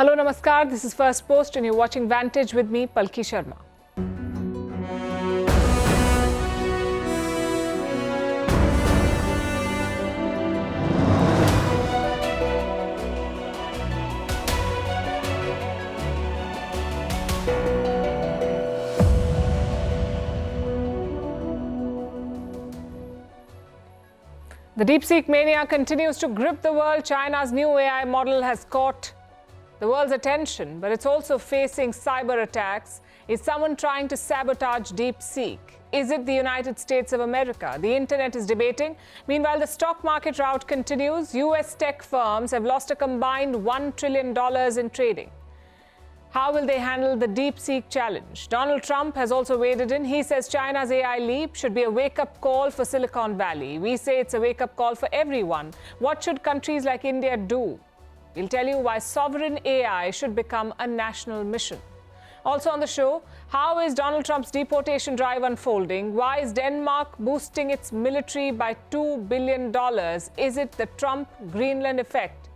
Hello, Namaskar. This is Firstpost and you're watching Vantage with me, Palki Sharma. The DeepSeek mania continues to grip the world. China's new AI model has caught the world's attention, but it's also facing cyber attacks. Is someone trying to sabotage DeepSeek? Is it the United States of America? The internet is debating. Meanwhile, the stock market rout continues. US tech firms have lost a combined $1 trillion in trading. How will they handle the DeepSeek challenge? Donald Trump has also waded in. He says China's AI leap should be a wake-up call for Silicon Valley. We say it's a wake-up call for everyone. What should countries like India do? We'll tell you why sovereign AI should become a national mission. Also on the show, how is Donald Trump's deportation drive unfolding? Why is Denmark boosting its military by $2 billion? Is it the Trump-Greenland effect?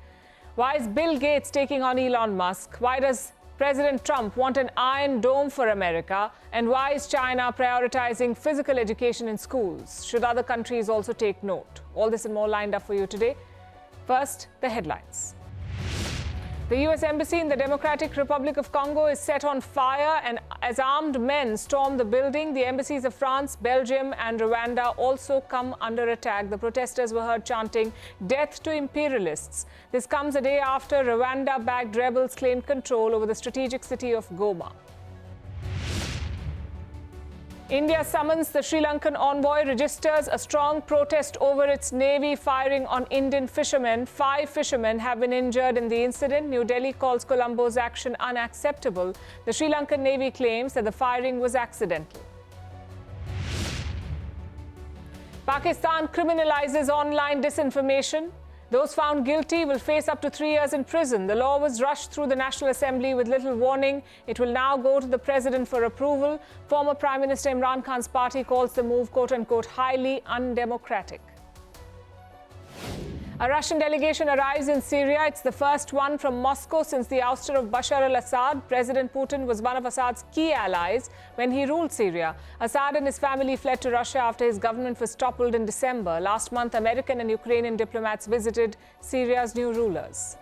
Why is Bill Gates taking on Elon Musk? Why does President Trump want an Iron Dome for America? And why is China prioritizing physical education in schools? Should other countries also take note? All this and more lined up for you today. First, the headlines. The US Embassy in the Democratic Republic of Congo is set on fire, and as armed men storm the building, the embassies of France, Belgium and Rwanda also come under attack. The protesters were heard chanting, "Death to imperialists." This comes a day after Rwanda-backed rebels claimed control over the strategic city of Goma. India summons the Sri Lankan envoy, registers a strong protest over its navy firing on Indian fishermen. 5 fishermen have been injured in the incident. New Delhi calls Colombo's action unacceptable. The Sri Lankan navy claims that the firing was accidental. Pakistan criminalizes online disinformation. Those found guilty will face up to 3 years in prison. The law was rushed through the National Assembly with little warning. It will now go to the president for approval. Former Prime Minister Imran Khan's party calls the move, quote-unquote, highly undemocratic. A Russian delegation arrives in Syria. It's the first one from Moscow since the ouster of Bashar al-Assad. President Putin was one of Assad's key allies when he ruled Syria. Assad and his family fled to Russia after his government was toppled in December. Last month, American and Ukrainian diplomats visited Syria's new rulers.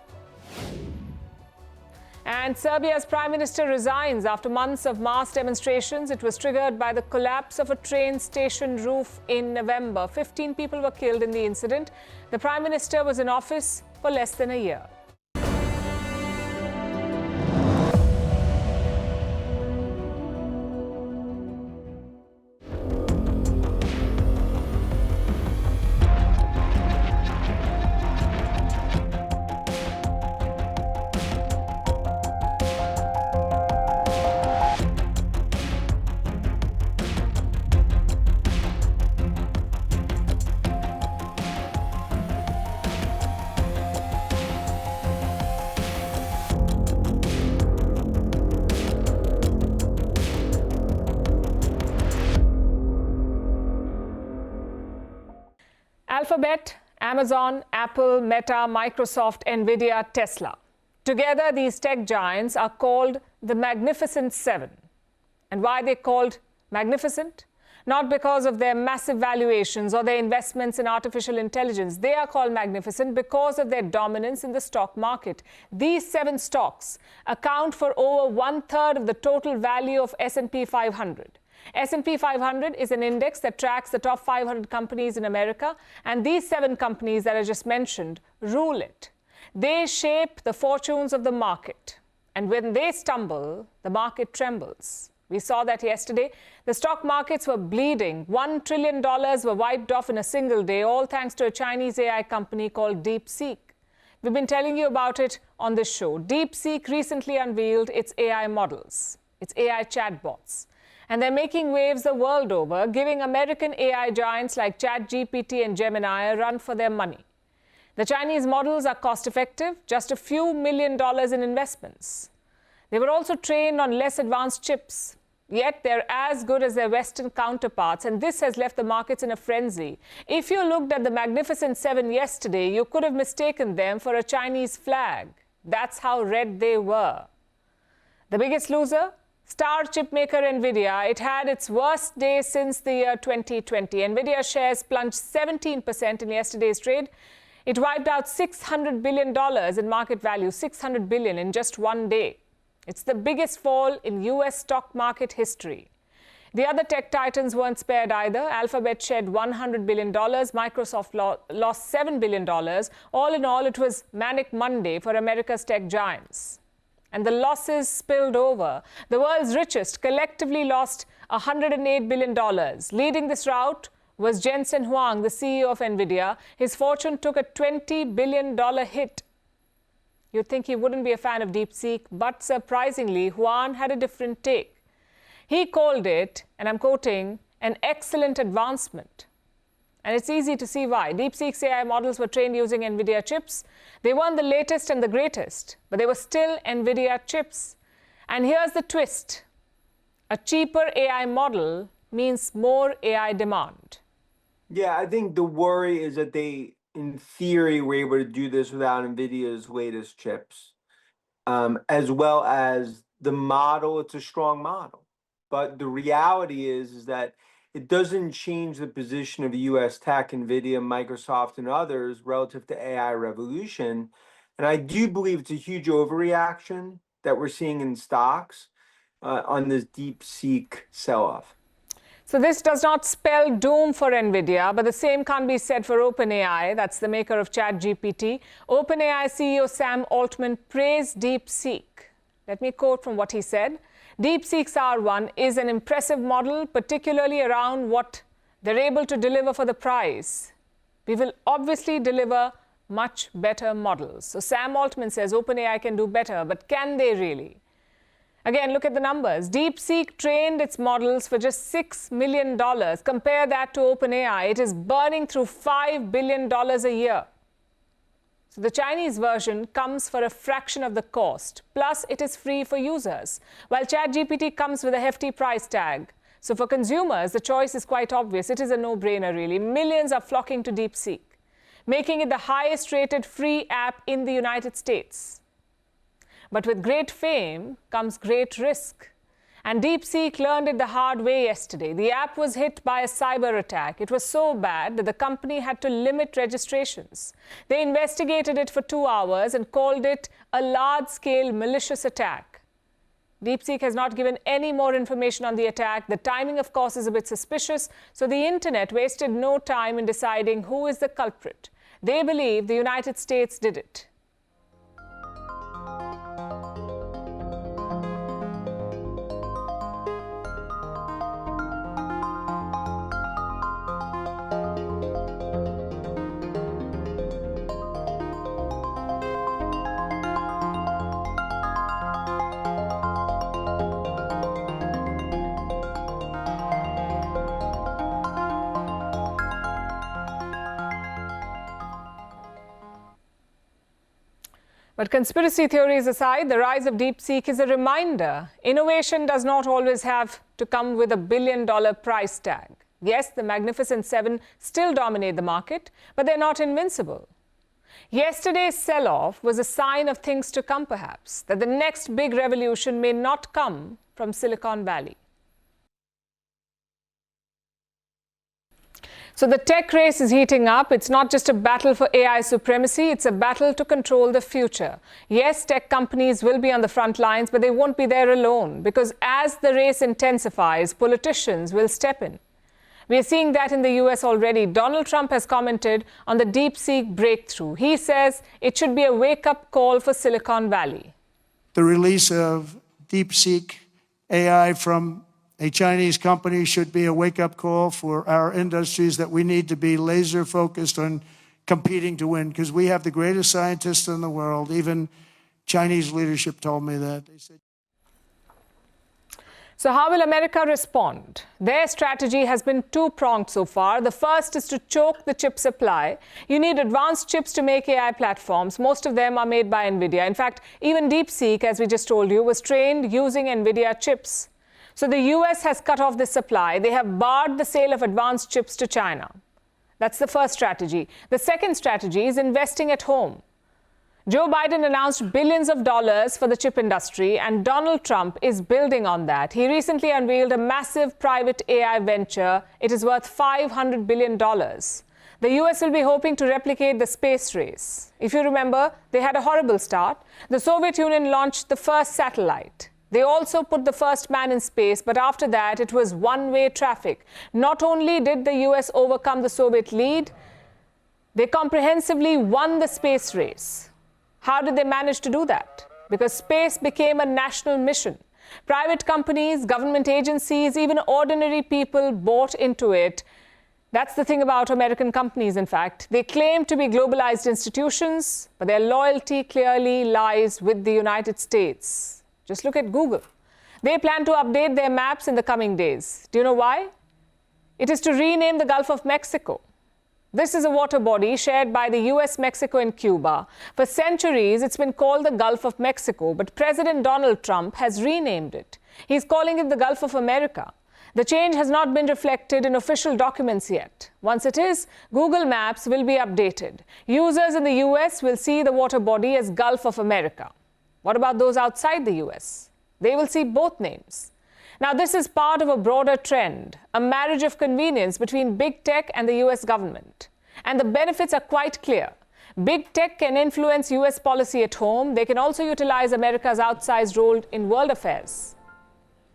And Serbia's prime minister resigns after months of mass demonstrations. It was triggered by the collapse of a train station roof in November. 15 people were killed in the incident. The prime minister was in office for less than a year. Alphabet, Amazon, Apple, Meta, Microsoft, Nvidia, Tesla. Together, these tech giants are called the Magnificent Seven. And why are they called magnificent? Not because of their massive valuations or their investments in artificial intelligence. They are called magnificent because of their dominance in the stock market. These 7 stocks account for over 1/3 of the total value of S&P 500. S&P 500 is an index that tracks the top 500 companies in America, and these 7 companies that I just mentioned rule it. They shape the fortunes of the market, and when they stumble, the market trembles. We saw that yesterday. The stock markets were bleeding. $1 trillion were wiped off in a single day, all thanks to a Chinese AI company called DeepSeek. We've been telling you about it on this show. DeepSeek recently unveiled its AI models, its AI chatbots. And they're making waves the world over, giving American AI giants like ChatGPT and Gemini a run for their money. The Chinese models are cost-effective, just a few $1 million in investments. They were also trained on less advanced chips. Yet they're as good as their Western counterparts, and this has left the markets in a frenzy. If you looked at the Magnificent Seven yesterday, you could have mistaken them for a Chinese flag. That's how red they were. The biggest loser? Star chip maker NVIDIA. It had its worst day since the year 2020. NVIDIA shares plunged 17% in yesterday's trade. It wiped out $600 billion in market value, $600 billion in just one day. It's the biggest fall in US stock market history. The other tech titans weren't spared either. Alphabet shed $100 billion. Microsoft lost $7 billion. All in all, it was manic Monday for America's tech giants. And the losses spilled over. The world's richest collectively lost $108 billion. Leading this rout was Jensen Huang, the CEO of NVIDIA. His fortune took a $20 billion hit. You'd think he wouldn't be a fan of DeepSeek, but surprisingly, Huang had a different take. He called it, and I'm quoting, an excellent advancement. And it's easy to see why. DeepSeek's AI models were trained using NVIDIA chips. They weren't the latest and the greatest, but they were still NVIDIA chips. And here's the twist. A cheaper AI model means more AI demand. Yeah, I think the worry is that they, in theory, were able to do this without NVIDIA's latest chips, as well as the model. It's a strong model. But the reality is that it doesn't change the position of US tech, NVIDIA, Microsoft, and others relative to AI revolution. And I do believe it's a huge overreaction that we're seeing in stocks on this DeepSeek sell-off. So this does not spell doom for NVIDIA, but the same can't be said for OpenAI. That's the maker of ChatGPT. OpenAI CEO Sam Altman praised DeepSeek. Let me quote from what he said. DeepSeek's R1 is an impressive model, particularly around what they're able to deliver for the price. We will obviously deliver much better models. So Sam Altman says OpenAI can do better, but can they really? Again, look at the numbers. DeepSeek trained its models for just $6 million. Compare that to OpenAI. It is burning through $5 billion a year. So the Chinese version comes for a fraction of the cost. Plus, it is free for users, while ChatGPT comes with a hefty price tag. So for consumers, the choice is quite obvious. It is a no-brainer, really. Millions are flocking to DeepSeek, making it the highest-rated free app in the United States. But with great fame comes great risk. And DeepSeek learned it the hard way yesterday. The app was hit by a cyber attack. It was so bad that the company had to limit registrations. They investigated it for 2 hours and called it a large-scale malicious attack. DeepSeek has not given any more information on the attack. The timing, of course, is a bit suspicious. So the internet wasted no time in deciding who is the culprit. They believe the United States did it. But conspiracy theories aside, the rise of DeepSeek is a reminder. Innovation does not always have to come with $1 billion price tag. Yes, the Magnificent Seven still dominate the market, but they're not invincible. Yesterday's sell-off was a sign of things to come, perhaps, that the next big revolution may not come from Silicon Valley. So the tech race is heating up. It's not just a battle for AI supremacy, it's a battle to control the future. Yes, tech companies will be on the front lines, but they won't be there alone, because as the race intensifies, politicians will step in. We are seeing that in the US already. Donald Trump has commented on the DeepSeek breakthrough. He says it should be a wake-up call for Silicon Valley. The release of DeepSeek AI from a Chinese company should be a wake-up call for our industries that we need to be laser-focused on competing to win, because we have the greatest scientists in the world. Even Chinese leadership told me that. They said. So how will America respond? Their strategy has been two-pronged so far. The first is to choke the chip supply. You need advanced chips to make AI platforms. Most of them are made by NVIDIA. In fact, even DeepSeek, as we just told you, was trained using NVIDIA chips. So the US has cut off this supply. They have barred the sale of advanced chips to China. That's the first strategy. The second strategy is investing at home. Joe Biden announced billions of dollars for the chip industry, and Donald Trump is building on that. He recently unveiled a massive private AI venture. It is worth $500 billion. The US will be hoping to replicate the space race. If you remember, they had a horrible start. The Soviet Union launched the first satellite. They also put the first man in space, but after that, it was one-way traffic. Not only did the US overcome the Soviet lead, they comprehensively won the space race. How did they manage to do that? Because space became a national mission. Private companies, government agencies, even ordinary people bought into it. That's the thing about American companies, in fact. They claim to be globalized institutions, but their loyalty clearly lies with the United States. Just look at Google. They plan to update their maps in the coming days. Do you know why? It is to rename the Gulf of Mexico. This is a water body shared by the US, Mexico, and Cuba. For centuries, it's been called the Gulf of Mexico, but President Donald Trump has renamed it. He's calling it the Gulf of America. The change has not been reflected in official documents yet. Once it is, Google Maps will be updated. Users in the US will see the water body as Gulf of America. What about those outside the US? They will see both names. Now, this is part of a broader trend, a marriage of convenience between big tech and the US government. And the benefits are quite clear. Big tech can influence US policy at home. They can also utilize America's outsized role in world affairs.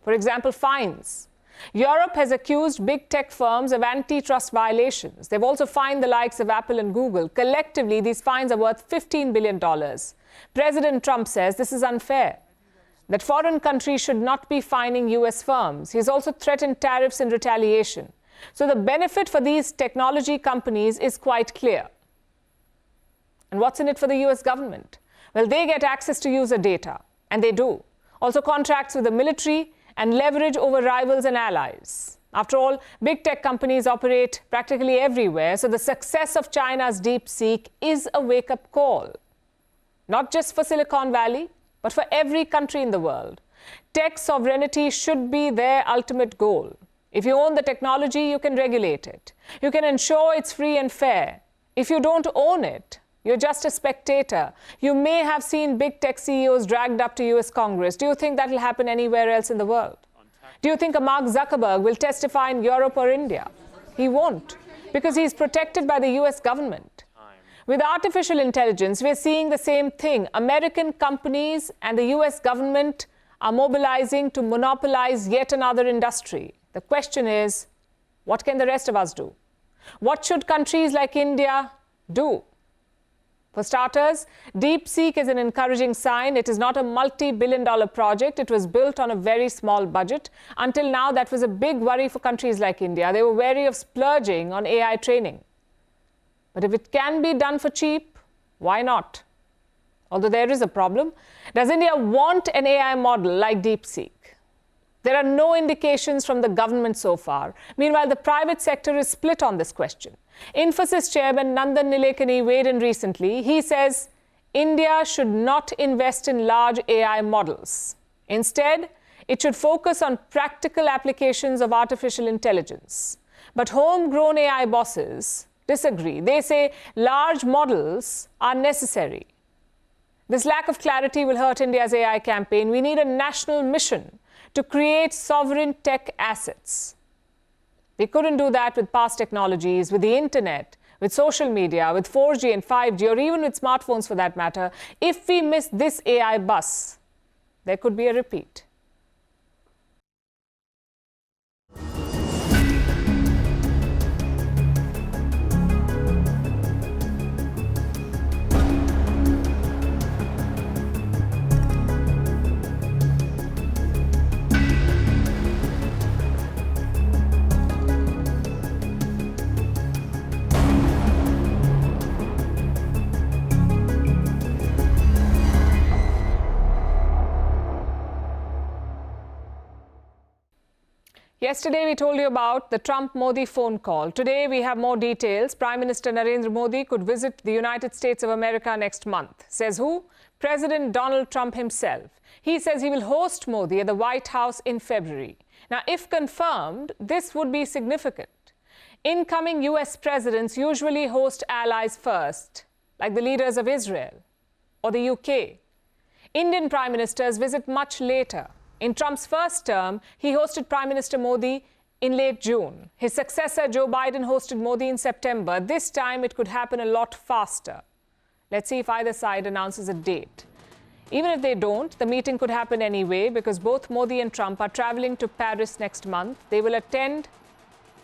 For example, fines. Europe has accused big tech firms of antitrust violations. They've also fined the likes of Apple and Google. Collectively, these fines are worth $15 billion. President Trump says this is unfair, that foreign countries should not be fining US firms. He's also threatened tariffs in retaliation. So the benefit for these technology companies is quite clear. And what's in it for the US government? Well, they get access to user data, and they do. Also contracts with the military and leverage over rivals and allies. After all, big tech companies operate practically everywhere, so the success of China's DeepSeek is a wake-up call. Not just for Silicon Valley, but for every country in the world. Tech sovereignty should be their ultimate goal. If you own the technology, you can regulate it. You can ensure it's free and fair. If you don't own it, you're just a spectator. You may have seen big tech CEOs dragged up to US Congress. Do you think that will happen anywhere else in the world? Do you think a Mark Zuckerberg will testify in Europe or India? He won't, because he's protected by the US government. With artificial intelligence, we're seeing the same thing. American companies and the US government are mobilizing to monopolize yet another industry. The question is, what can the rest of us do? What should countries like India do? For starters, DeepSeek is an encouraging sign. It is not a multi-billion-dollar project. It was built on a very small budget. Until now, that was a big worry for countries like India. They were wary of splurging on AI training. But if it can be done for cheap, why not? Although there is a problem. Does India want an AI model like DeepSeek? There are no indications from the government so far. Meanwhile, the private sector is split on this question. Infosys chairman Nandan Nilekani weighed in recently. He says India should not invest in large AI models. Instead, it should focus on practical applications of artificial intelligence. But homegrown AI bosses disagree. They say large models are necessary. This lack of clarity will hurt India's AI campaign. We need a national mission to create sovereign tech assets. We couldn't do that with past technologies, with the internet, with social media, with 4G and 5G, or even with smartphones for that matter. If we miss this AI bus, there could be a repeat. Yesterday, we told you about the Trump-Modi phone call. Today, we have more details. Prime Minister Narendra Modi could visit the United States of America next month. Says who? President Donald Trump himself. He says he will host Modi at the White House in February. Now, if confirmed, this would be significant. Incoming US presidents usually host allies first, like the leaders of Israel. or the UK. Indian prime ministers visit much later. In Trump's first term, he hosted Prime Minister Modi in late June. His successor, Joe Biden, hosted Modi in September. This time, it could happen a lot faster. Let's see if either side announces a date. Even if they don't, the meeting could happen anyway because both Modi and Trump are traveling to Paris next month. They will attend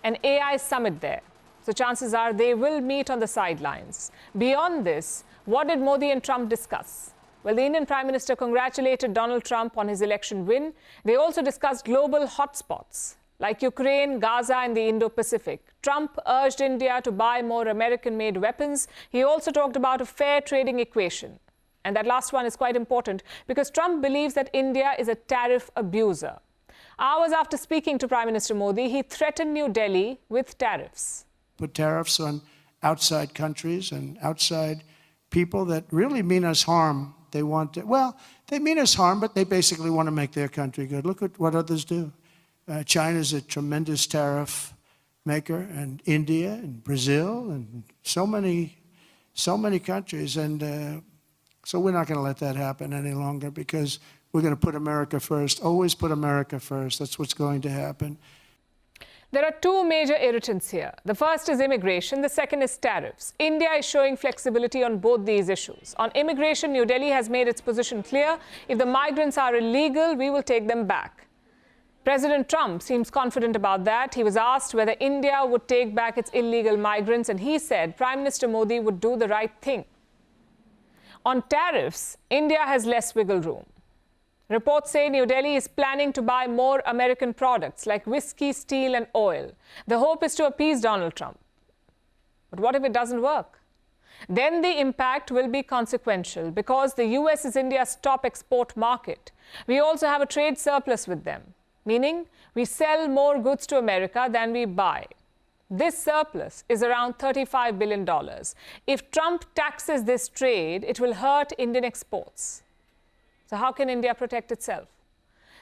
an AI summit there. So chances are they will meet on the sidelines. Beyond this, what did Modi and Trump discuss? Well, the Indian Prime Minister congratulated Donald Trump on his election win. They also discussed global hotspots like Ukraine, Gaza, and the Indo-Pacific. Trump urged India to buy more American-made weapons. He also talked about a fair trading equation. And that last one is quite important because Trump believes that India is a tariff abuser. Hours after speaking to Prime Minister Modi, he threatened New Delhi with tariffs. Put tariffs on outside countries and outside people that really mean us harm. They want to, well, they mean us harm, but they basically want to make their country good. Look at what others do. China's a tremendous tariff maker, and India and Brazil and so many countries. And so we're not going to let that happen any longer because we're going to put America first. Always put America first. That's what's going to happen. There are two major irritants here. The first is immigration. The second is tariffs. India is showing flexibility on both these issues. On immigration, New Delhi has made its position clear. If the migrants are illegal, we will take them back. President Trump seems confident about that. He was asked whether India would take back its illegal migrants, and he said Prime Minister Modi would do the right thing. On tariffs, India has less wiggle room. Reports say New Delhi is planning to buy more American products like whiskey, steel, and oil. The hope is to appease Donald Trump. But what if it doesn't work? Then the impact will be consequential because the US is India's top export market. We also have a trade surplus with them, meaning we sell more goods to America than we buy. This surplus is around $35 billion. If Trump taxes this trade, it will hurt Indian exports. So how can India protect itself?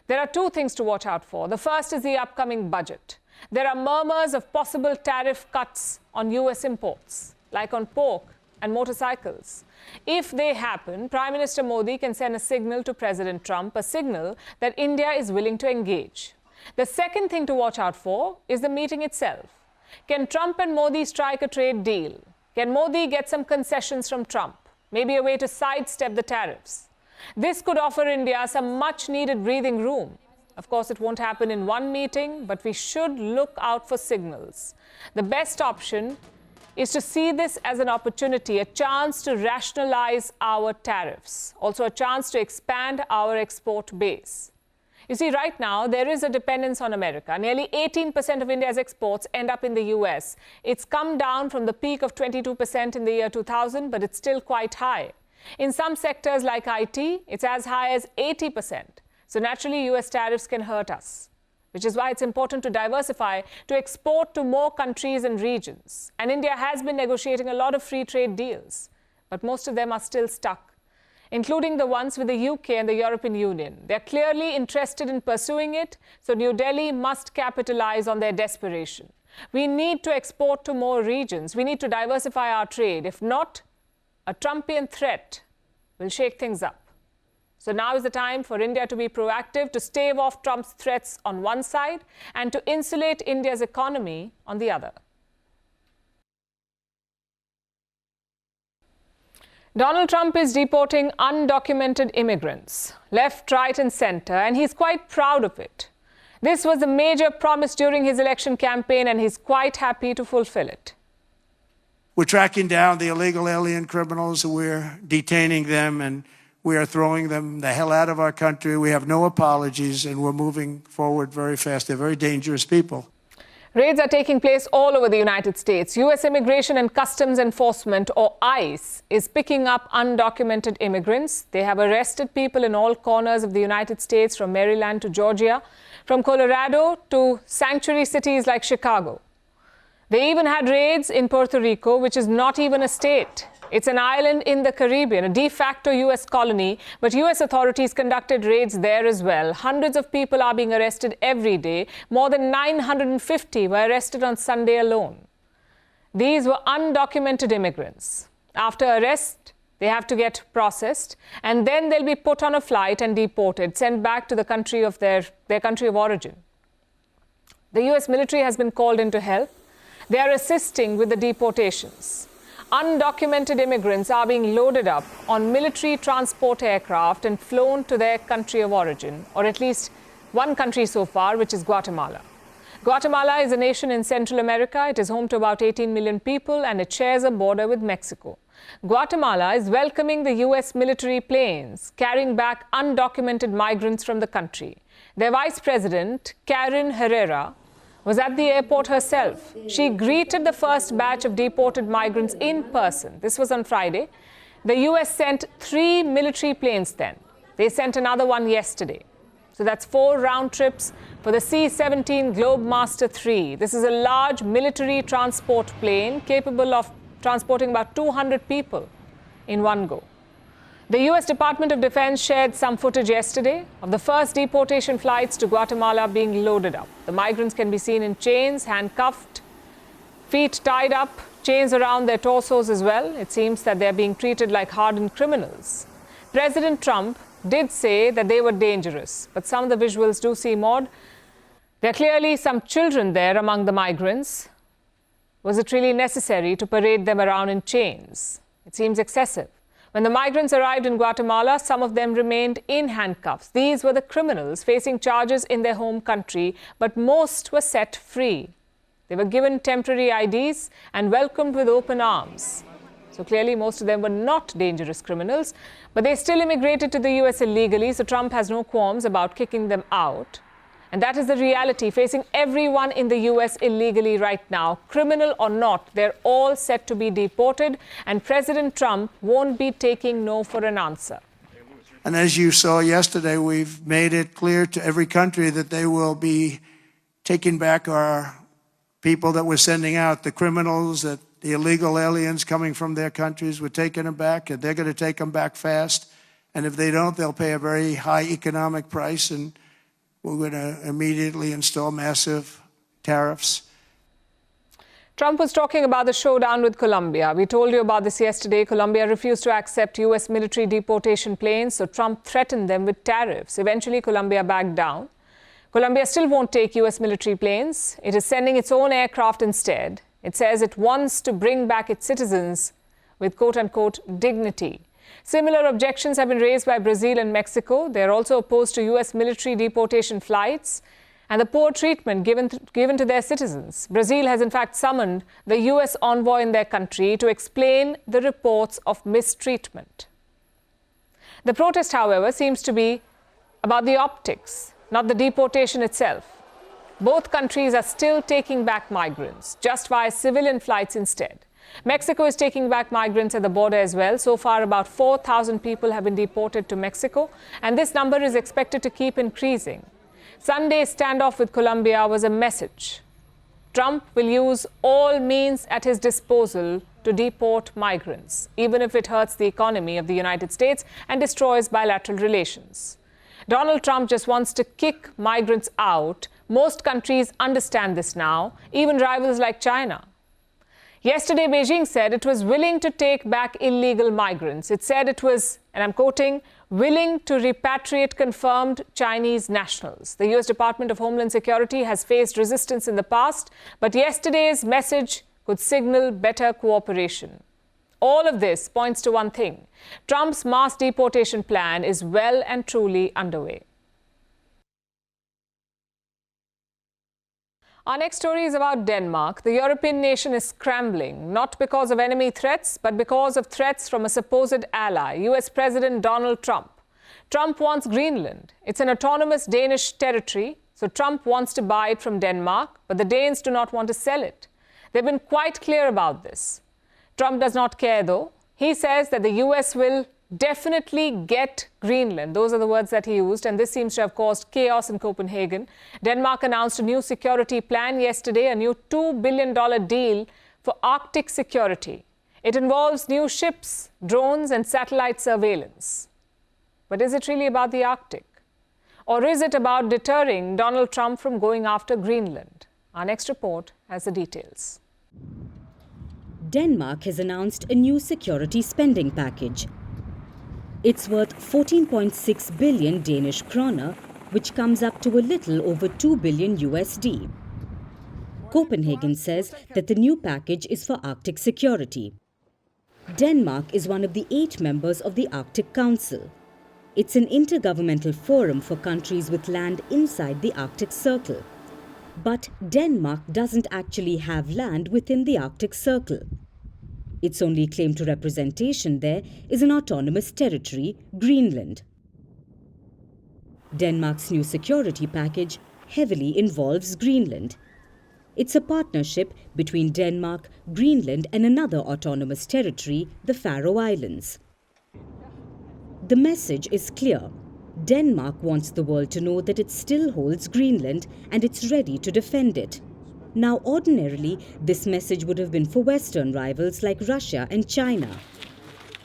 There are two things to watch out for. The first is the upcoming budget. There are murmurs of possible tariff cuts on US imports, like on pork and motorcycles. If they happen, Prime Minister Modi can send a signal to President Trump, a signal that India is willing to engage. The second thing to watch out for is the meeting itself. Can Trump and Modi strike a trade deal? Can Modi get some concessions from Trump? Maybe a way to sidestep the tariffs. This could offer India some much-needed breathing room. Of course, it won't happen in one meeting, but we should look out for signals. The best option is to see this as an opportunity, a chance to rationalize our tariffs, also a chance to expand our export base. You see, right now, there is a dependence on America. Nearly 18% of India's exports end up in the US. It's come down from the peak of 22% in the year 2000, but it's still quite high. In some sectors like IT, it's as high as 80%. So naturally, US tariffs can hurt us, which is why it's important to diversify, to export to more countries and regions. And India has been negotiating a lot of free trade deals, but most of them are still stuck, including the ones with the UK and the European Union. They're clearly interested in pursuing it, so New Delhi must capitalize on their desperation. We need to export to more regions. We need to diversify our trade. If not, a Trumpian threat will shake things up. So now is the time for India to be proactive, to stave off Trump's threats on one side and to insulate India's economy on the other. Donald Trump is deporting undocumented immigrants, left, right, and center, and he's quite proud of it. This was a major promise during his election campaign, and he's quite happy to fulfill it. We're tracking down the illegal alien criminals. We're detaining them, and we are throwing them the hell out of our country. We have no apologies, and we're moving forward very fast. They're very dangerous people. Raids are taking place all over the United States. U.S. Immigration and Customs Enforcement, or ICE, is picking up undocumented immigrants. They have arrested people in all corners of the United States, from Maryland to Georgia, from Colorado to sanctuary cities like Chicago. They even had raids in Puerto Rico, which is not even a state. It's an island in the Caribbean, a de facto U.S. colony, but U.S. authorities conducted raids there as well. Hundreds of people are being arrested every day. More than 950 were arrested on Sunday alone. These were undocumented immigrants. After arrest, They have to get processed, and then they'll be put on a flight and deported, sent back to the country of their country of origin. The US military has been called in to help. They are assisting with the deportations. Undocumented immigrants are being loaded up on military transport aircraft and flown to their country of origin, or at least one country so far, which is Guatemala. Guatemala is a nation in Central America. It is home to about 18 million people, and it shares a border with Mexico. Guatemala is welcoming the US military planes carrying back undocumented migrants from the country. Their vice president, Karen Herrera, was at the airport herself. She greeted the first batch of deported migrants in person. This was on Friday. The US sent 3 military planes then. They sent another one yesterday. So that's 4 round trips for the C-17 Globemaster III. This is a large military transport plane capable of transporting about 200 people in one go. The US Department of Defense shared some footage yesterday of the first deportation flights to Guatemala being loaded up. The migrants can be seen in chains, handcuffed, feet tied up, chains around their torsos as well. It seems that they're being treated like hardened criminals. President Trump did say that they were dangerous, but some of the visuals do seem odd. There are clearly some children there among the migrants. Was it really necessary to parade them around in chains? It seems excessive. When the migrants arrived in Guatemala, some of them remained in handcuffs. These were the criminals facing charges in their home country, but most were set free. They were given temporary IDs and welcomed with open arms. So clearly most of them were not dangerous criminals, but they still immigrated to the US illegally, so Trump has no qualms about kicking them out. And that is the reality facing everyone in the US illegally right now. Criminal or not, they're all set to be deported, and President Trump won't be taking no for an answer. And as you saw yesterday, we've made it clear to every country that they will be taking back our people that we're sending out, the criminals, that the illegal aliens coming from their countries. We're taking them back, and they're going to take them back fast. And if they don't, they'll pay a very high economic price, and we're going to immediately install massive tariffs. Trump was talking about the showdown with Colombia. We told you about this yesterday. Colombia refused to accept US military deportation planes, so Trump threatened them with tariffs. Eventually, Colombia backed down. Colombia still won't take US military planes. It is sending its own aircraft instead. It says it wants to bring back its citizens with quote-unquote dignity. Similar objections have been raised by Brazil and Mexico. They are also opposed to US military deportation flights and the poor treatment given to their citizens. Brazil has in fact summoned the US envoy in their country to explain the reports of mistreatment. The protest, however, seems to be about the optics, not the deportation itself. Both countries are still taking back migrants, just via civilian flights instead. Mexico is taking back migrants at the border as well. So far, about 4,000 people have been deported to Mexico, and this number is expected to keep increasing. Sunday's standoff with Colombia was a message. Trump will use all means at his disposal to deport migrants, even if it hurts the economy of the United States and destroys bilateral relations. Donald Trump just wants to kick migrants out. Most countries understand this now, even rivals like China. Yesterday, Beijing said it was willing to take back illegal migrants. It said it was, and I'm quoting, willing to repatriate confirmed Chinese nationals. The US Department of Homeland Security has faced resistance in the past, but yesterday's message could signal better cooperation. All of this points to one thing. Trump's mass deportation plan is well and truly underway. Our next story is about Denmark. The European nation is scrambling, not because of enemy threats, but because of threats from a supposed ally, US President Donald Trump. Trump wants Greenland. It's an autonomous Danish territory, so Trump wants to buy it from Denmark, but the Danes do not want to sell it. They've been quite clear about this. Trump does not care, though. He says that the US will definitely get Greenland. Those are the words that he used, and this seems to have caused chaos in Copenhagen. Denmark announced a new security plan yesterday, a new $2 billion deal for Arctic security. It involves new ships, drones, and satellite surveillance. But is it really about the Arctic? Or is it about deterring Donald Trump from going after Greenland? Our next report has the details. Denmark has announced a new security spending package. It's worth 14.6 billion Danish kroner, which comes up to a little over 2 billion USD. Copenhagen says that the new package is for Arctic security. Denmark is one of the 8 members of the Arctic Council. It's an intergovernmental forum for countries with land inside the Arctic Circle. But Denmark doesn't actually have land within the Arctic Circle. Its only claim to representation there is an autonomous territory, Greenland. Denmark's new security package heavily involves Greenland. It's a partnership between Denmark, Greenland and another autonomous territory, the Faroe Islands. The message is clear. Denmark wants the world to know that it still holds Greenland and it's ready to defend it. Now, ordinarily, this message would have been for Western rivals like Russia and China.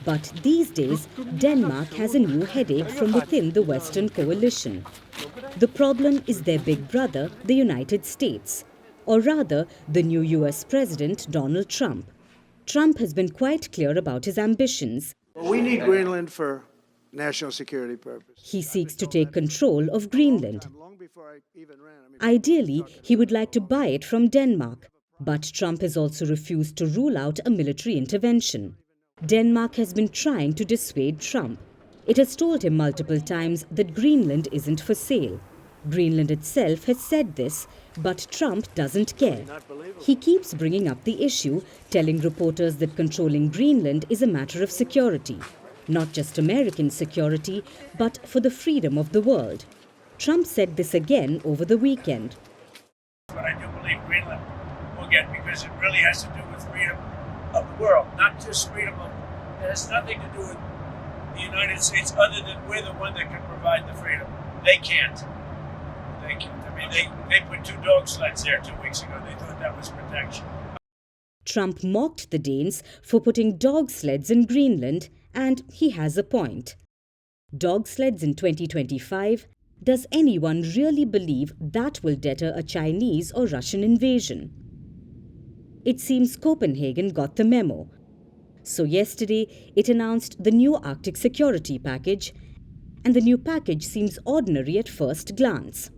But these days, Denmark has a new headache from within the Western coalition. The problem is their big brother, the United States, or rather, the new US President, Donald Trump. Trump has been quite clear about his ambitions. We need Greenland for national security purposes. He seeks to take control of Greenland. Ideally, he would like to buy it from Denmark, but Trump has also refused to rule out a military intervention. Denmark has been trying to dissuade Trump. It has told him multiple times that Greenland isn't for sale. Greenland itself has said this, but Trump doesn't care. He keeps bringing up the issue, telling reporters that controlling Greenland is a matter of security. Not just American security, but for the freedom of the world. Trump said this again over the weekend. But I do believe Greenland will get, because it really has to do with freedom of the world, not just freedom of, it has nothing to do with the United States other than we're the one that can provide the freedom. They can't. They can't. I mean, they put 2 dog sleds there 2 weeks ago. They thought that was protection. Trump mocked the Danes for putting dog sleds in Greenland, and he has a point. Dog sleds in 2025? Does anyone really believe that will deter a Chinese or Russian invasion? It seems Copenhagen got the memo. So yesterday, it announced the new Arctic security package, and the new package seems ordinary at first glance.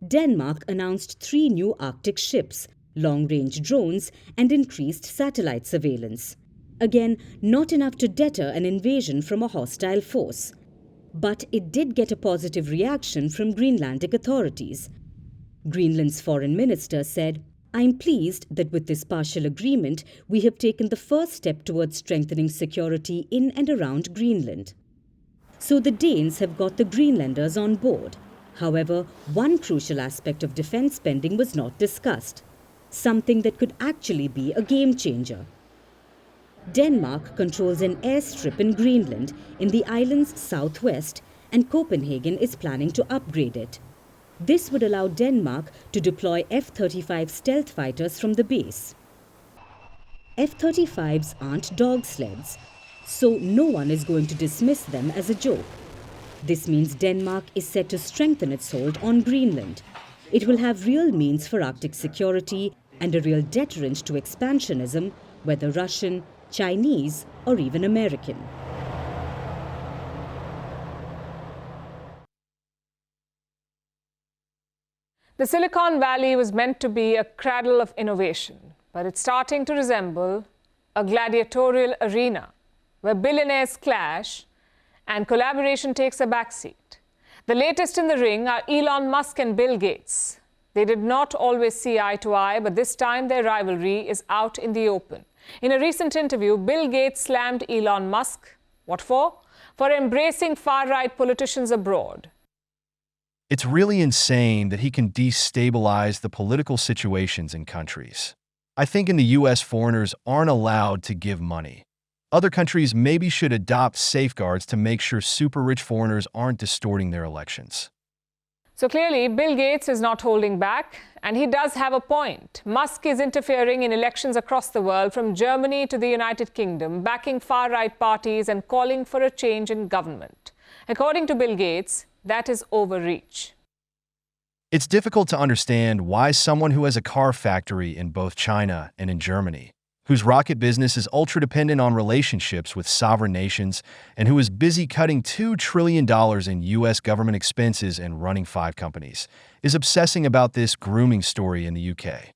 Denmark announced 3 new Arctic ships, long-range drones, and increased satellite surveillance. Again, not enough to deter an invasion from a hostile force. But it did get a positive reaction from Greenlandic authorities. Greenland's foreign minister said, "I'm pleased that with this partial agreement, we have taken the first step towards strengthening security in and around Greenland." So the Danes have got the Greenlanders on board. However, one crucial aspect of defense spending was not discussed, something that could actually be a game changer. Denmark controls an airstrip in Greenland in the island's southwest, and Copenhagen is planning to upgrade it. This would allow Denmark to deploy F-35 stealth fighters from the base. F-35s aren't dog sleds, so no one is going to dismiss them as a joke. This means Denmark is set to strengthen its hold on Greenland. It will have real means for Arctic security and a real deterrent to expansionism, whether Russian, Chinese, or even American. The Silicon Valley was meant to be a cradle of innovation, but it's starting to resemble a gladiatorial arena where billionaires clash and collaboration takes a backseat. The latest in the ring are Elon Musk and Bill Gates. They did not always see eye to eye, but this time their rivalry is out in the open. In a recent interview, Bill Gates slammed Elon Musk. What for? For embracing far-right politicians abroad. It's really insane that he can destabilize the political situations in countries. I think in the US, foreigners aren't allowed to give money. Other countries maybe should adopt safeguards to make sure super-rich foreigners aren't distorting their elections. So clearly, Bill Gates is not holding back, and he does have a point. Musk is interfering in elections across the world, from Germany to the United Kingdom, backing far-right parties and calling for a change in government. According to Bill Gates, that is overreach. It's difficult to understand why someone who has a car factory in both China and in Germany, whose rocket business is ultra-dependent on relationships with sovereign nations and who is busy cutting $2 trillion in U.S. government expenses and running 5 companies, is obsessing about this grooming story in the UK.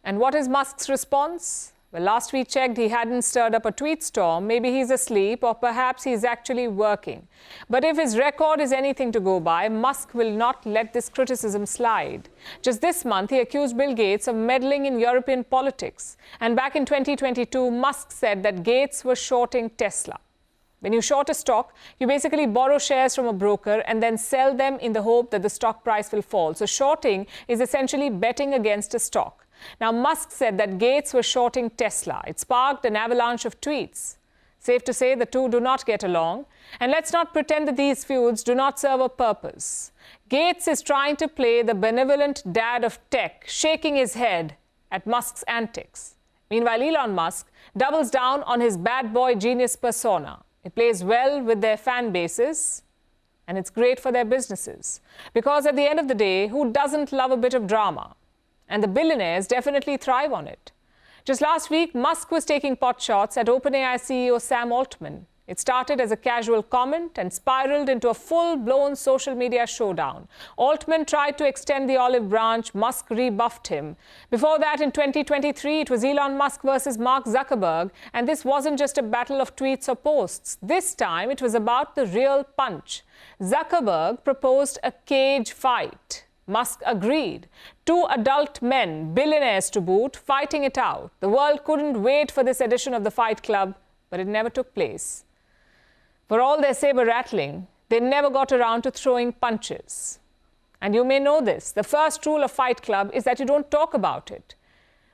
And what is Musk's response? Well, last we checked, he hadn't stirred up a tweet storm. Maybe he's asleep, or perhaps he's actually working. But if his record is anything to go by, Musk will not let this criticism slide. Just this month, he accused Bill Gates of meddling in European politics. And back in 2022, Musk said that Gates was shorting Tesla. When you short a stock, you basically borrow shares from a broker and then sell them in the hope that the stock price will fall. So shorting is essentially betting against a stock. Now, Musk said that Gates was shorting Tesla. It sparked an avalanche of tweets. Safe to say the two do not get along. And let's not pretend that these feuds do not serve a purpose. Gates is trying to play the benevolent dad of tech, shaking his head at Musk's antics. Meanwhile, Elon Musk doubles down on his bad boy genius persona. It plays well with their fan bases, and it's great for their businesses. Because at the end of the day, who doesn't love a bit of drama? And the billionaires definitely thrive on it. Just last week, Musk was taking pot shots at OpenAI CEO Sam Altman. It started as a casual comment and spiraled into a full-blown social media showdown. Altman tried to extend the olive branch. Musk rebuffed him. Before that, in 2023, it was Elon Musk versus Mark Zuckerberg. And this wasn't just a battle of tweets or posts. This time, it was about the real punch. Zuckerberg proposed a cage fight. Musk agreed. 2 adult men, billionaires to boot, fighting it out. The world couldn't wait for this edition of the Fight Club, but it never took place. For all their saber rattling, they never got around to throwing punches. And you may know this. The first rule of Fight Club is that you don't talk about it.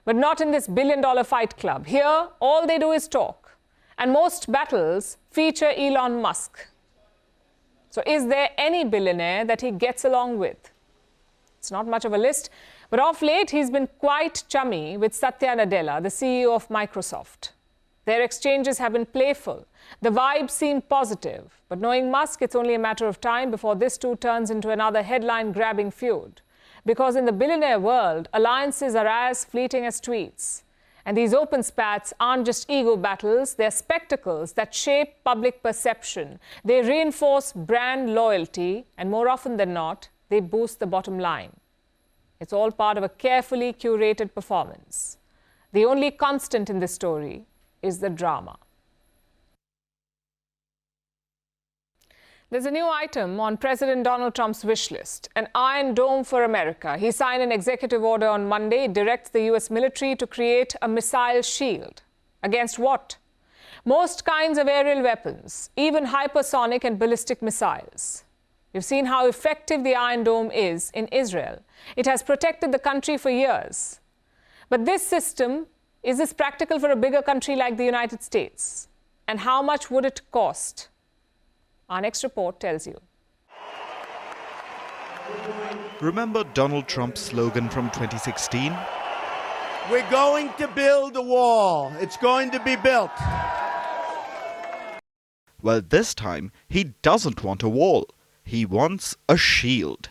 But not in this billion-dollar Fight Club. Here, all they do is talk. And most battles feature Elon Musk. So is there any billionaire that he gets along with? It's not much of a list, but of late he's been quite chummy with Satya Nadella, the CEO of Microsoft. Their exchanges have been playful. The vibes seem positive. But knowing Musk, it's only a matter of time before this too turns into another headline-grabbing feud. Because in the billionaire world, alliances are as fleeting as tweets. And these open spats aren't just ego battles, they're spectacles that shape public perception. They reinforce brand loyalty, and more often than not, they boost the bottom line. It's all part of a carefully curated performance. The only constant in this story is the drama. There's a new item on President Donald Trump's wish list, an Iron Dome for America. He signed an executive order on Monday. It directs the US military to create a missile shield. Against what? Most kinds of aerial weapons, even hypersonic and ballistic missiles. We've seen how effective the Iron Dome is in Israel. It has protected the country for years. But this system, is this practical for a bigger country like the United States? And how much would it cost? Our next report tells you. Remember Donald Trump's slogan from 2016? We're going to build a wall. It's going to be built. Well, this time, he doesn't want a wall. He wants a shield.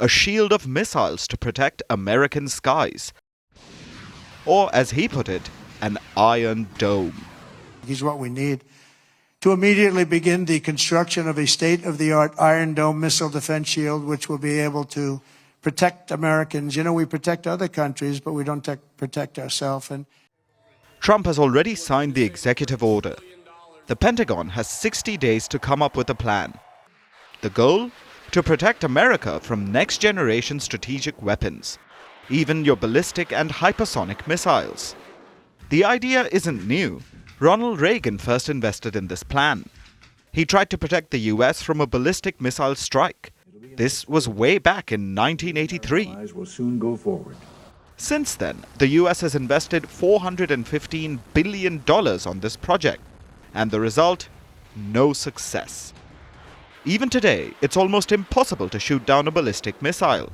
A shield of missiles to protect American skies. Or, as he put it, an Iron Dome. He's what we need to immediately begin the construction of a state-of-the-art Iron Dome missile defense shield, which will be able to protect Americans. You know, we protect other countries, but we don't protect ourselves. And Trump has already signed the executive order. The Pentagon has 60 days to come up with a plan. The goal? To protect America from next-generation strategic weapons, even your ballistic and hypersonic missiles. The idea isn't new. Ronald Reagan first invested in this plan. He tried to protect the US from a ballistic missile strike. This was way back in 1983. Will soon go forward. Since then, the US has invested $415 billion on this project. And the result? No success. Even today, it's almost impossible to shoot down a ballistic missile.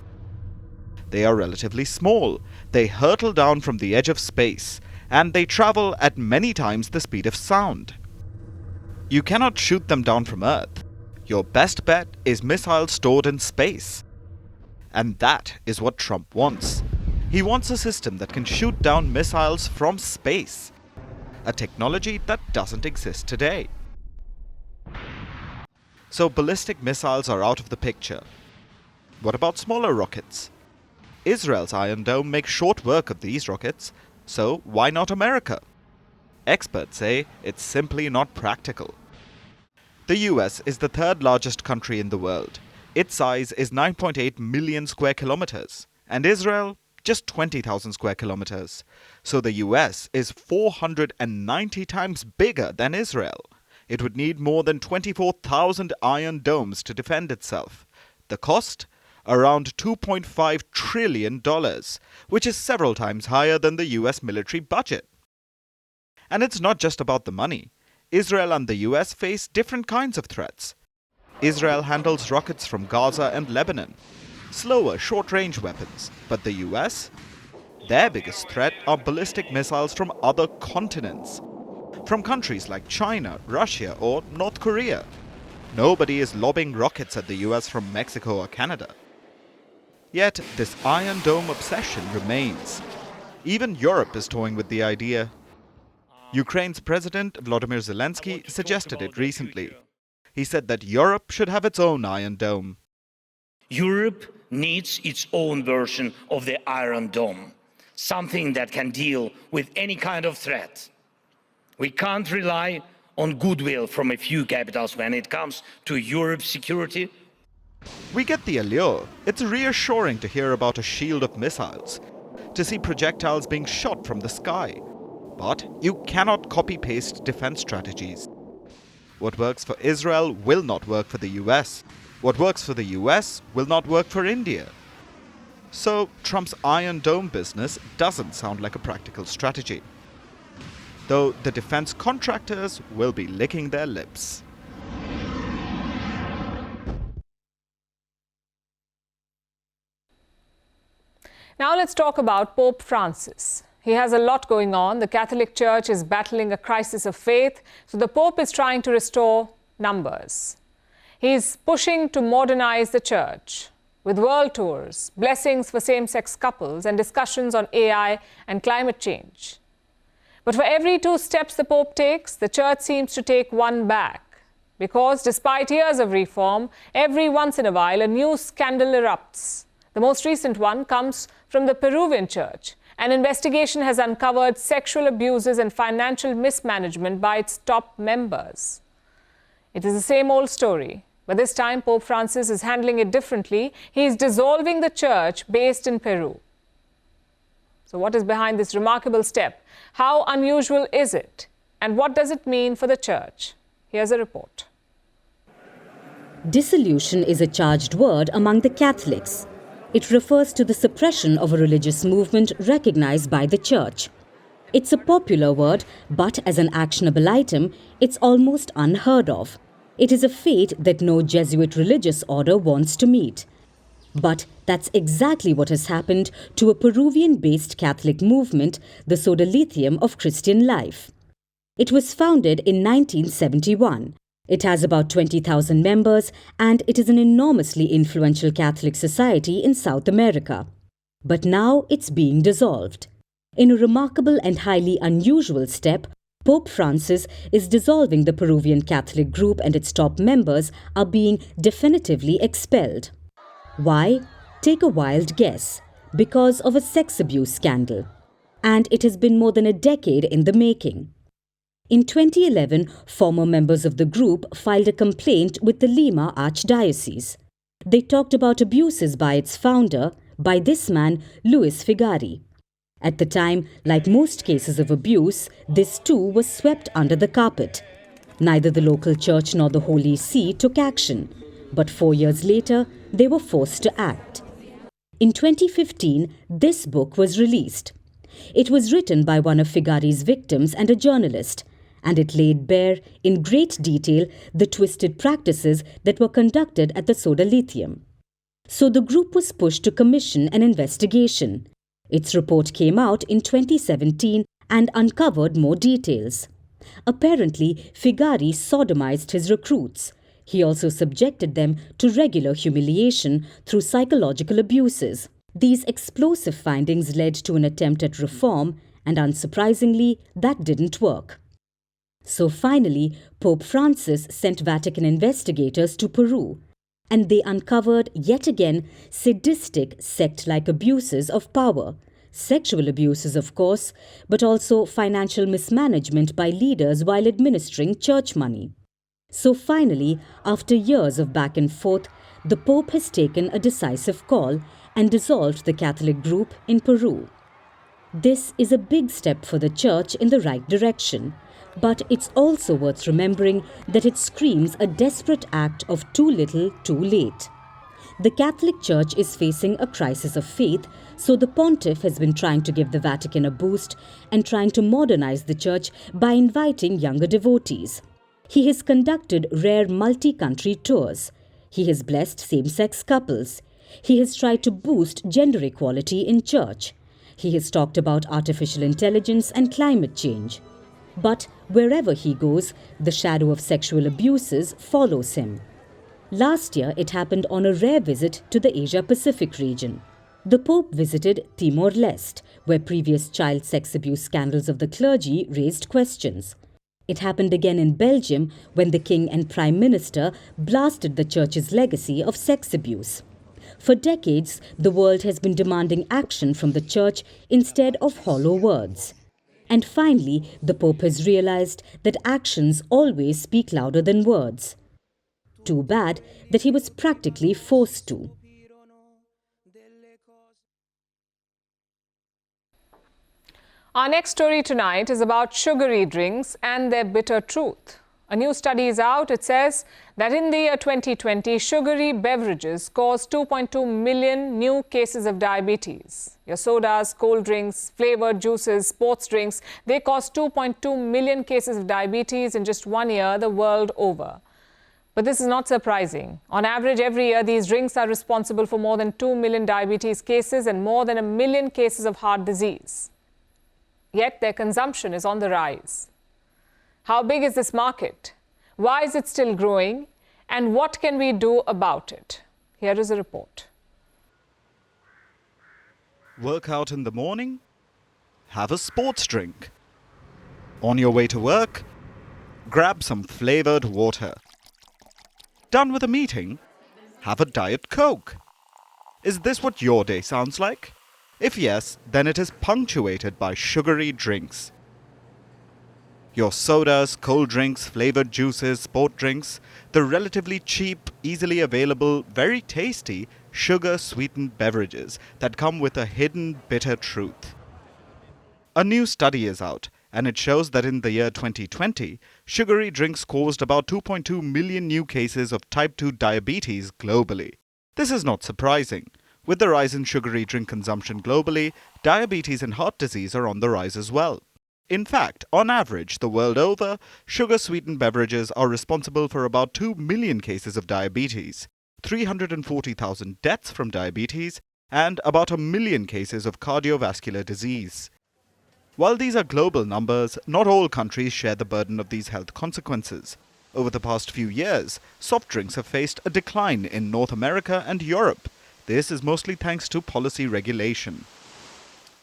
They are relatively small. They hurtle down from the edge of space, and they travel at many times the speed of sound. You cannot shoot them down from Earth. Your best bet is missiles stored in space. And that is what Trump wants. He wants a system that can shoot down missiles from space, a technology that doesn't exist today. So ballistic missiles are out of the picture. What about smaller rockets? Israel's Iron Dome makes short work of these rockets, so why not America? Experts say it's simply not practical. The US is the third largest country in the world. Its size is 9.8 million square kilometers, and Israel just 20,000 square kilometers. So the US is 490 times bigger than Israel. It would need more than 24,000 iron domes to defend itself. The cost? Around $2.5 trillion, which is several times higher than the US military budget. And it's not just about the money. Israel and the US face different kinds of threats. Israel handles rockets from Gaza and Lebanon, slower, short-range weapons. But the US? Their biggest threat are ballistic missiles from other continents, from countries like China, Russia, or North Korea. Nobody is lobbing rockets at the US from Mexico or Canada. Yet, this Iron Dome obsession remains. Even Europe is toying with the idea. Ukraine's President Volodymyr Zelensky suggested it recently. He said that Europe should have its own Iron Dome. Europe needs its own version of the Iron Dome, something that can deal with any kind of threat. We can't rely on goodwill from a few capitals when it comes to Europe's security. We get the allure. It's reassuring to hear about a shield of missiles, to see projectiles being shot from the sky. But you cannot copy-paste defense strategies. What works for Israel will not work for the US. What works for the US will not work for India. So Trump's Iron Dome business doesn't sound like a practical strategy. Though the defense contractors will be licking their lips. Now let's talk about Pope Francis. He has a lot going on. The Catholic Church is battling a crisis of faith, so the Pope is trying to restore numbers. He's pushing to modernize the Church with world tours, blessings for same-sex couples, and discussions on AI and climate change. But for every 2 steps the Pope takes, the Church seems to take 1 back. Because despite years of reform, every once in a while a new scandal erupts. The most recent one comes from the Peruvian Church. An investigation has uncovered sexual abuses and financial mismanagement by its top members. It is the same old story, but this time Pope Francis is handling it differently. He is dissolving the church based in Peru. So what is behind this remarkable step? How unusual is it? And what does it mean for the church? Here's a report. Dissolution is a charged word among the Catholics. It refers to the suppression of a religious movement recognized by the Church. It's a popular word, but as an actionable item, it's almost unheard of. It is a fate that no Jesuit religious order wants to meet. But that's exactly what has happened to a Peruvian-based Catholic movement, the Sodalitium of Christian Life. It was founded in 1971. It has about 20,000 members, and it is an enormously influential Catholic society in South America. But now it's being dissolved. In a remarkable and highly unusual step, Pope Francis is dissolving the Peruvian Catholic group, and its top members are being definitively expelled. Why? Take a wild guess. Because of a sex abuse scandal. And it has been more than a decade in the making. In 2011, former members of the group filed a complaint with the Lima Archdiocese. They talked about abuses by its founder, by this man, Luis Figari. At the time, like most cases of abuse, this too was swept under the carpet. Neither the local church nor the Holy See took action, but 4 years later, they were forced to act. In 2015, this book was released. It was written by one of Figari's victims and a journalist, and it laid bare in great detail the twisted practices that were conducted at the Sodalitium. So the group was pushed to commission an investigation. Its report came out in 2017 and uncovered more details. Apparently, Figari sodomized his recruits. He also subjected them to regular humiliation through psychological abuses. These explosive findings led to an attempt at reform, and unsurprisingly, that didn't work. So finally, Pope Francis sent Vatican investigators to Peru, and they uncovered yet again sadistic sect-like abuses of power, sexual abuses of course, but also financial mismanagement by leaders while administering church money. So finally, after years of back and forth, the Pope has taken a decisive call and dissolved the Catholic group in Peru. This is a big step for the Church in the right direction, but it's also worth remembering that it screams a desperate act of too little, too late. The Catholic Church is facing a crisis of faith, so the Pontiff has been trying to give the Vatican a boost and trying to modernize the Church by inviting younger devotees. He has conducted rare multi-country tours. He has blessed same-sex couples. He has tried to boost gender equality in church. He has talked about artificial intelligence and climate change. But wherever he goes, the shadow of sexual abuses follows him. Last year, it happened on a rare visit to the Asia-Pacific region. The Pope visited Timor-Leste, where previous child sex abuse scandals of the clergy raised questions. It happened again in Belgium when the King and Prime Minister blasted the Church's legacy of sex abuse. For decades, the world has been demanding action from the Church instead of hollow words. And finally, the Pope has realized that actions always speak louder than words. Too bad that he was practically forced to. Our next story tonight is about sugary drinks and their bitter truth. A new study is out. It says that in the year 2020, sugary beverages caused 2.2 million new cases of diabetes. Your sodas, cold drinks, flavored juices, sports drinks, they caused 2.2 million cases of diabetes in just 1 year the world over. But this is not surprising. On average, every year, these drinks are responsible for more than 2 million diabetes cases and more than 1 million cases of heart disease. Yet their consumption is on the rise. How big is this market? Why is it still growing? And what can we do about it? Here is a report. Work out in the morning? Have a sports drink. On your way to work? Grab some flavored water. Done with a meeting? Have a Diet Coke. Is this what your day sounds like? If yes, then it is punctuated by sugary drinks. Your sodas, cold drinks, flavored juices, sport drinks, the relatively cheap, easily available, very tasty, sugar-sweetened beverages that come with a hidden bitter truth. A new study is out, and it shows that in the year 2020, sugary drinks caused about 2.2 million new cases of type 2 diabetes globally. This is not surprising. With the rise in sugary drink consumption globally, diabetes and heart disease are on the rise as well. In fact, on average, the world over, sugar-sweetened beverages are responsible for about 2 million cases of diabetes, 340,000 deaths from diabetes, and about 1 million cases of cardiovascular disease. While these are global numbers, not all countries share the burden of these health consequences. Over the past few years, soft drinks have faced a decline in North America and Europe. This is mostly thanks to policy regulation.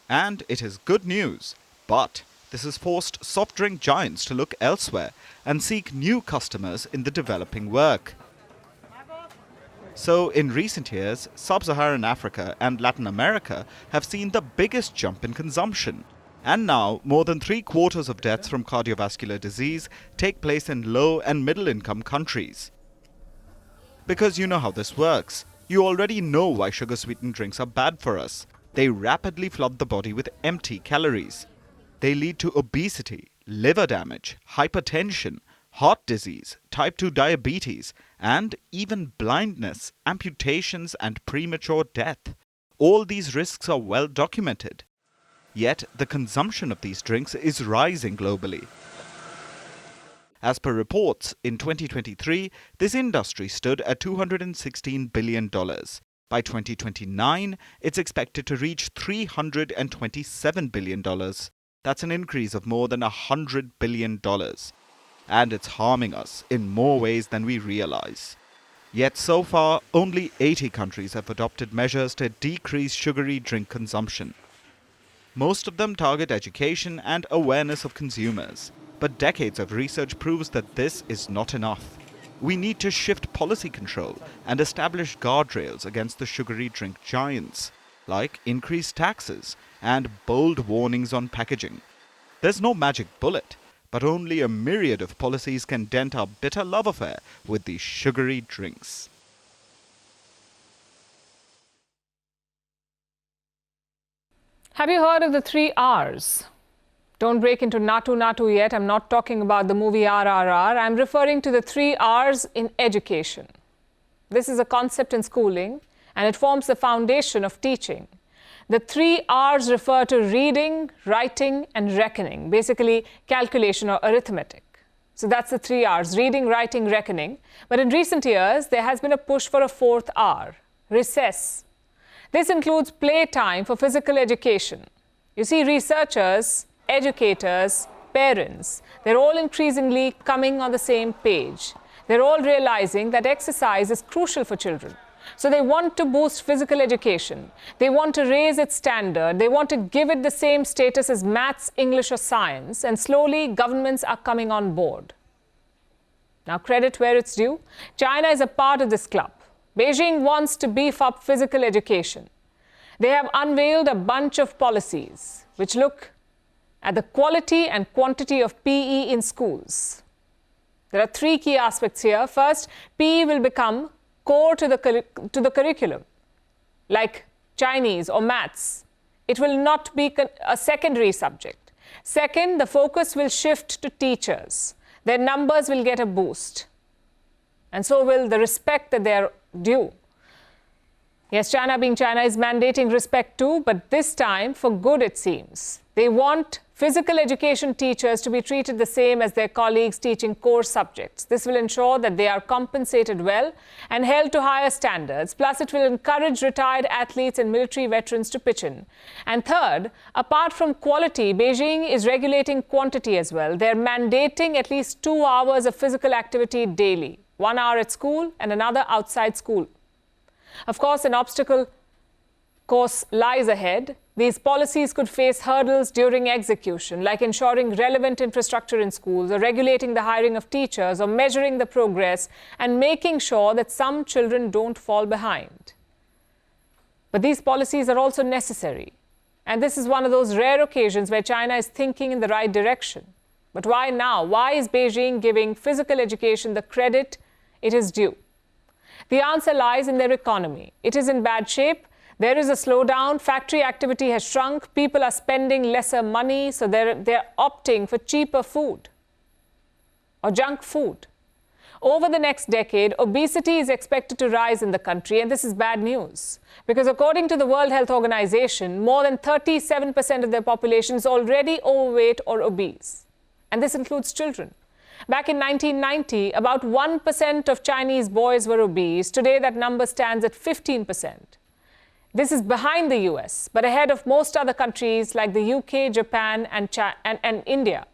And it is good news, but this has forced soft drink giants to look elsewhere and seek new customers in the developing world. So, in recent years, Sub-Saharan Africa and Latin America have seen the biggest jump in consumption. And now, more than 3/4 of deaths from cardiovascular disease take place in low and middle-income countries. Because you know how this works. You already know why sugar-sweetened drinks are bad for us. They rapidly flood the body with empty calories. They lead to obesity, liver damage, hypertension, heart disease, type 2 diabetes, and even blindness, amputations, and premature death. All these risks are well documented. Yet, the consumption of these drinks is rising globally. As per reports, in 2023, this industry stood at $216 billion. By 2029, it's expected to reach $327 billion. That's an increase of more than $100 billion. And it's harming us in more ways than we realize. Yet so far, only 80 countries have adopted measures to decrease sugary drink consumption. Most of them target education and awareness of consumers. But decades of research proves that this is not enough. We need to shift policy control and establish guardrails against the sugary drink giants, like increased taxes and bold warnings on packaging. There's no magic bullet, but only a myriad of policies can dent our bitter love affair with these sugary drinks. Have you heard of the 3 R's? Don't break into Natu yet. I'm not talking about the movie RRR. I'm referring to the 3 R's in education. This is a concept in schooling, and it forms the foundation of teaching. The 3 R's refer to reading, writing, and reckoning, basically calculation or arithmetic. So that's the 3 R's, reading, writing, reckoning. But in recent years, there has been a push for a 4th R, recess. This includes playtime for physical education. You see, researchers, educators, parents, they're all increasingly coming on the same page. They're all realizing that exercise is crucial for children. So they want to boost physical education. They want to raise its standard. They want to give it the same status as maths, English, or science. And slowly, governments are coming on board. Now, credit where it's due. China is a part of this club. Beijing wants to beef up physical education. They have unveiled a bunch of policies which look at the quality and quantity of PE in schools. There are 3 key aspects here. First, PE will become core to the curriculum, like Chinese or maths. It will not be a secondary subject. Second, the focus will shift to teachers. Their numbers will get a boost. And so will the respect that they are due. Yes, China being China is mandating respect too, but this time for good, it seems. They want physical education teachers to be treated the same as their colleagues teaching core subjects. This will ensure that they are compensated well and held to higher standards. Plus, it will encourage retired athletes and military veterans to pitch in. And third, apart from quality, Beijing is regulating quantity as well. They're mandating at least 2 hours of physical activity daily, 1 hour at school and another outside school. Of course, an obstacle course lies ahead. These policies could face hurdles during execution, like ensuring relevant infrastructure in schools, or regulating the hiring of teachers, or measuring the progress, and making sure that some children don't fall behind. But these policies are also necessary. And this is one of those rare occasions where China is thinking in the right direction. But why now? Why is Beijing giving physical education the credit it is due? The answer lies in their economy. It is in bad shape. There is a slowdown. Factory activity has shrunk. People are spending lesser money, so they're opting for cheaper food or junk food. Over the next decade, obesity is expected to rise in the country, and this is bad news. Because according to the World Health Organization, more than 37% of their population is already overweight or obese. And this includes children. Back in 1990, about 1% of Chinese boys were obese. Today, that number stands at 15%. This is behind the US, but ahead of most other countries like the UK, Japan, and India.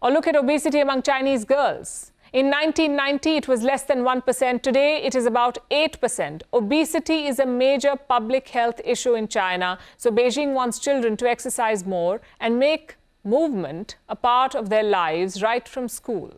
Or look at obesity among Chinese girls. In 1990, it was less than 1%. Today, it is about 8%. Obesity is a major public health issue in China, so Beijing wants children to exercise more and make movement a part of their lives right from school.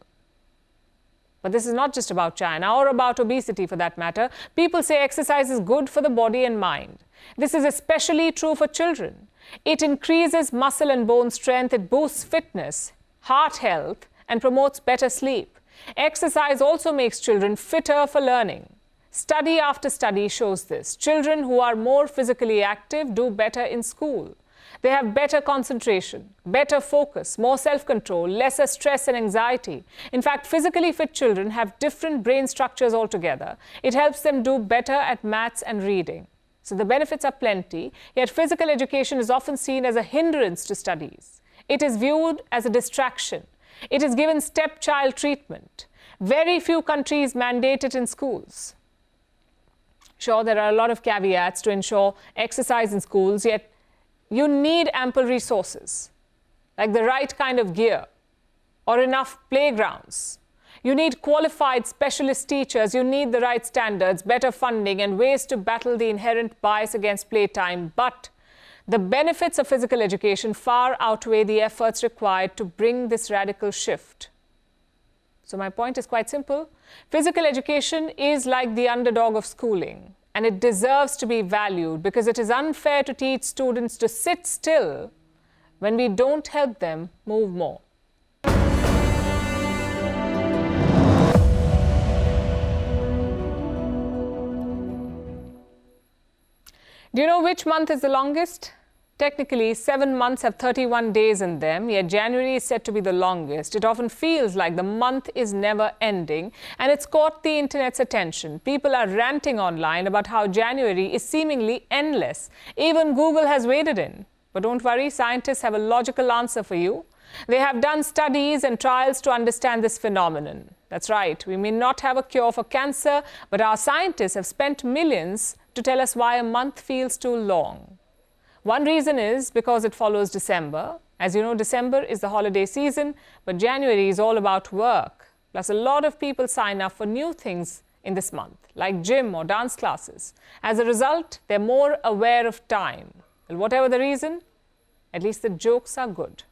But this is not just about China or about obesity for that matter. People say exercise is good for the body and mind. This is especially true for children. It increases muscle and bone strength, it boosts fitness, heart health, and promotes better sleep. Exercise also makes children fitter for learning. Study after study shows this. Children who are more physically active do better in school. They have better concentration, better focus, more self-control, lesser stress and anxiety. In fact, physically fit children have different brain structures altogether. It helps them do better at maths and reading. So the benefits are plenty, yet physical education is often seen as a hindrance to studies. It is viewed as a distraction. It is given stepchild treatment. Very few countries mandate it in schools. Sure, there are a lot of caveats to ensure exercise in schools, yet you need ample resources, like the right kind of gear or enough playgrounds. You need qualified specialist teachers, you need the right standards, better funding, and ways to battle the inherent bias against playtime. But the benefits of physical education far outweigh the efforts required to bring this radical shift. So my point is quite simple. Physical education is like the underdog of schooling, and it deserves to be valued because it is unfair to teach students to sit still when we don't help them move more. Do you know which month is the longest? Technically, 7 months have 31 days in them, yet January is said to be the longest. It often feels like the month is never ending, and it's caught the internet's attention. People are ranting online about how January is seemingly endless. Even Google has waded in. But don't worry, scientists have a logical answer for you. They have done studies and trials to understand this phenomenon. That's right, we may not have a cure for cancer, but our scientists have spent millions to tell us why a month feels too long. One reason is because it follows December. As you know, December is the holiday season, but January is all about work. Plus, a lot of people sign up for new things in this month, like gym or dance classes. As a result, they're more aware of time. Well, whatever the reason, at least the jokes are good.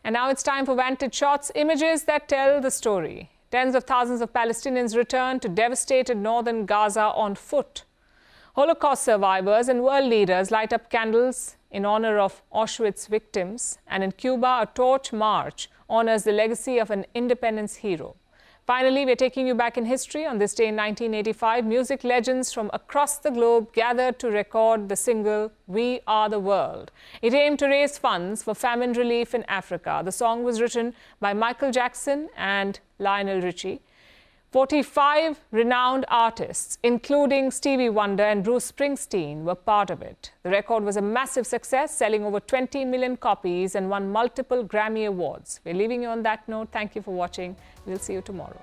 And now it's time for Vantage Shots, images that tell the story. Tens of thousands of Palestinians return to devastated northern Gaza on foot. Holocaust survivors and world leaders light up candles in honor of Auschwitz victims. And in Cuba, a torch march honors the legacy of an independence hero. Finally, we're taking you back in history. On this day in 1985, music legends from across the globe gathered to record the single We Are the World. It aimed to raise funds for famine relief in Africa. The song was written by Michael Jackson and Lionel Richie. 45 renowned artists, including Stevie Wonder and Bruce Springsteen, were part of it. The record was a massive success, selling over 20 million copies and won multiple Grammy Awards. We're leaving you on that note. Thank you for watching. We'll see you tomorrow.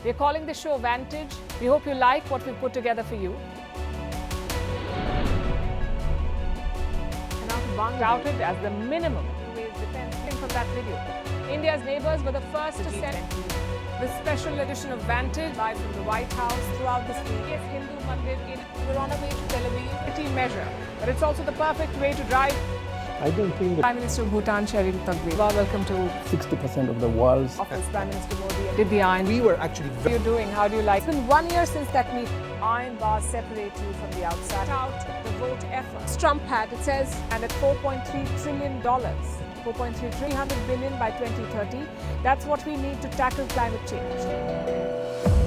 We're calling the show Vantage. We hope you like what we've put together for you. And now to touted as the minimum defense from that video. India's neighbors were the first to send the special edition of Vantage live from the White House throughout this week. Yes, Hindu Mandir we're on our way to Tel Aviv. Pretty measure, but it's also the perfect way to drive. I don't think that Prime Minister of Bhutan, Sherry Tagwe. Welcome to 60% of the world's office. Prime Minister Modi did the iron. we were actually How are you doing? How do you like? It's been 1 year since that meeting. Iron bars separate you from the outside. Out the vote effort. Trump had, it says, and at $4.3 trillion. 4.3 300 billion by 2030. That's what we need to tackle climate change.